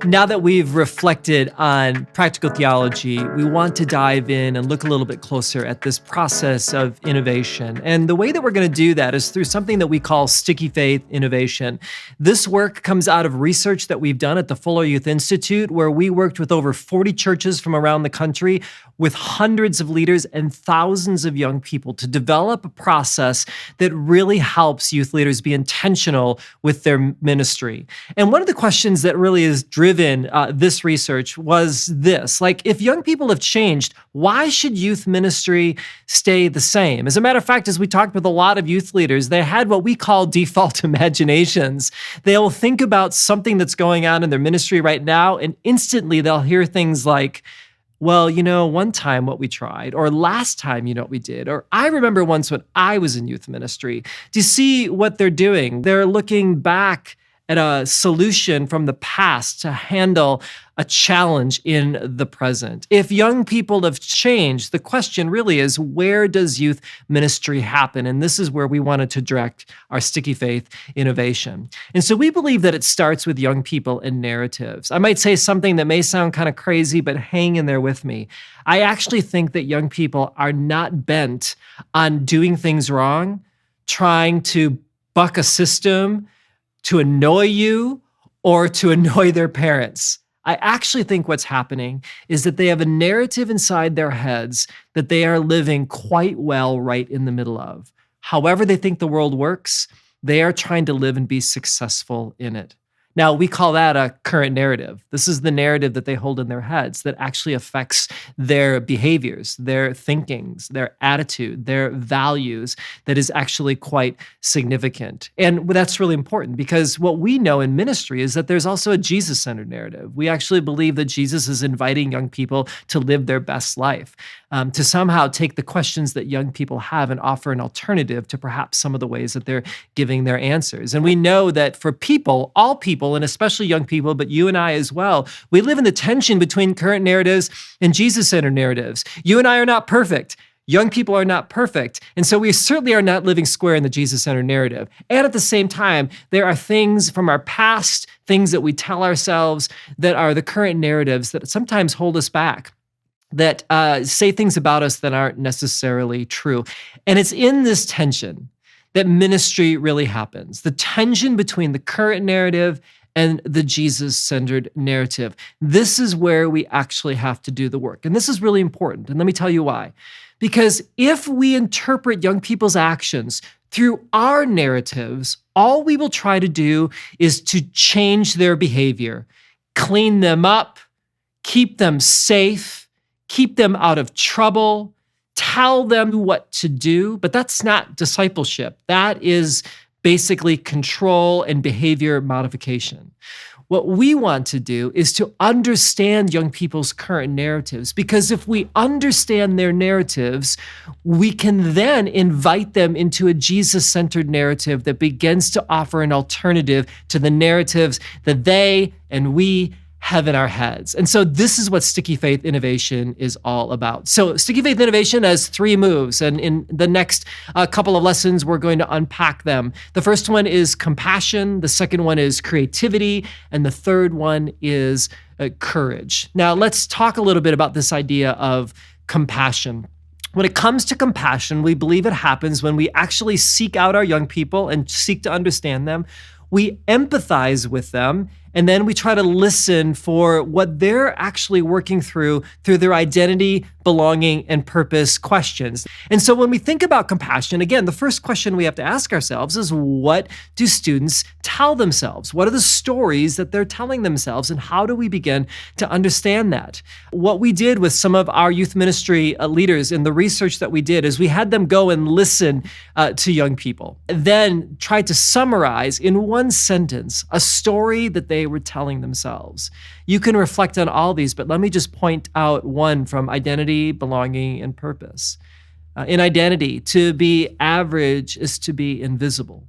Now that we've reflected on practical theology, we want to dive in and look a little bit closer at this process of innovation. And the way that we're going to do that is through something that we call sticky faith innovation. This work comes out of research that we've done at the Fuller Youth Institute, where we worked with over 40 churches from around the country with hundreds of leaders and thousands of young people to develop a process that really helps youth leaders be intentional with their ministry. And one of the questions that really is driven this research was this: like, if young people have changed, why should youth ministry stay the same? As a matter of fact, as we talked with a lot of youth leaders, they had what we call default imaginations. They'll think about something that's going on in their ministry right now, and instantly they'll hear things like, well, one time what we tried, or last time, what we did, or I remember once when I was in youth ministry. Do you see what they're doing? They're looking back at a solution from the past to handle a challenge in the present. If young people have changed, the question really is, where does youth ministry happen? And this is where we wanted to direct our sticky faith innovation. And so we believe that it starts with young people and narratives. I might say something that may sound kind of crazy, but hang in there with me. I actually think that young people are not bent on doing things wrong, trying to buck a system, to annoy you, or to annoy their parents. I actually think what's happening is that they have a narrative inside their heads that they are living quite well right in the middle of. However they think the world works, they are trying to live and be successful in it. Now, we call that a current narrative. This is the narrative that they hold in their heads that actually affects their behaviors, their thinkings, their attitude, their values, that is actually quite significant. And that's really important, because what we know in ministry is that there's also a Jesus-centered narrative. We actually believe that Jesus is inviting young people to live their best life, to somehow take the questions that young people have and offer an alternative to perhaps some of the ways that they're giving their answers. And we know that for people, all people, and especially young people, but you and I as well, we live in the tension between current narratives and Jesus-centered narratives. You and I are not perfect. Young people are not perfect. And so we certainly are not living square in the Jesus-centered narrative. And at the same time, there are things from our past, things that we tell ourselves that are the current narratives that sometimes hold us back, that say things about us that aren't necessarily true. And it's in this tension that ministry really happens. The tension between the current narrative and the Jesus-centered narrative. This is where we actually have to do the work. And this is really important. And let me tell you why. Because if we interpret young people's actions through our narratives, all we will try to do is to change their behavior, clean them up, keep them safe, keep them out of trouble, tell them what to do. But that's not discipleship. That is basically control and behavior modification. What we want to do is to understand young people's current narratives, because if we understand their narratives, we can then invite them into a Jesus-centered narrative that begins to offer an alternative to the narratives that they and we have in our heads. And so this is what sticky faith innovation is all about. So sticky faith innovation has 3 moves, and in the next couple of lessons, we're going to unpack them. The first one is compassion, the second one is creativity, and the third one is courage. Now, let's talk a little bit about this idea of compassion. When it comes to compassion, we believe it happens when we actually seek out our young people and seek to understand them. We empathize with them, and then we try to listen for what they're actually working through their identity, belonging, and purpose questions. And so when we think about compassion, again, the first question we have to ask ourselves is, what do students tell themselves? What are the stories that they're telling themselves, and how do we begin to understand that? What we did with some of our youth ministry leaders in the research that we did is we had them go and listen to young people, then try to summarize in one sentence a story that they were telling themselves. You can reflect on all these, but let me just point out one from identity, belonging, and purpose. In identity, to be average is to be invisible.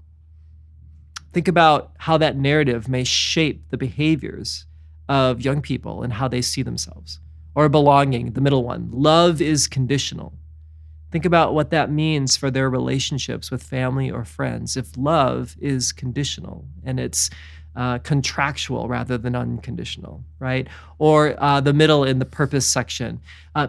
Think about how that narrative may shape the behaviors of young people and how they see themselves. Or belonging, the middle one. Love is conditional. Think about what that means for their relationships with family or friends. If love is conditional and it's contractual rather than unconditional, right? Or the middle in the purpose section.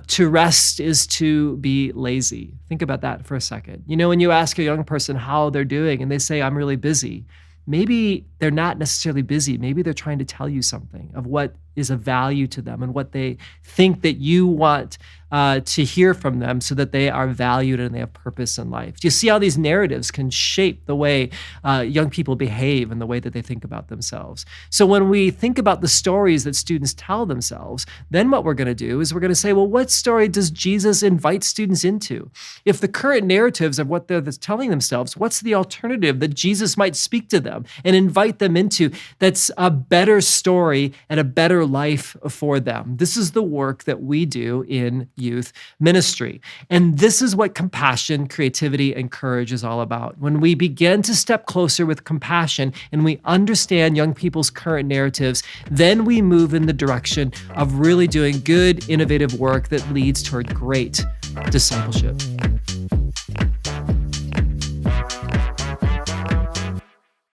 To rest is to be lazy. Think about that for a second. You know, when you ask a young person how they're doing and they say, I'm really busy, maybe they're not necessarily busy. Maybe they're trying to tell you something of what is of value to them and what they think that you want to hear from them so that they are valued and they have purpose in life. Do you see how these narratives can shape the way young people behave and the way that they think about themselves? So when we think about the stories that students tell themselves, then what we're going to do is we're going to say, well, what story does Jesus invite students into? If the current narratives of what they're telling themselves, what's the alternative that Jesus might speak to them and invite them into that's a better story and a better life for them? This is the work that we do in youth ministry. And this is what compassion, creativity, and courage is all about. When we begin to step closer with compassion and we understand young people's current narratives, then we move in the direction of really doing good, innovative work that leads toward great discipleship.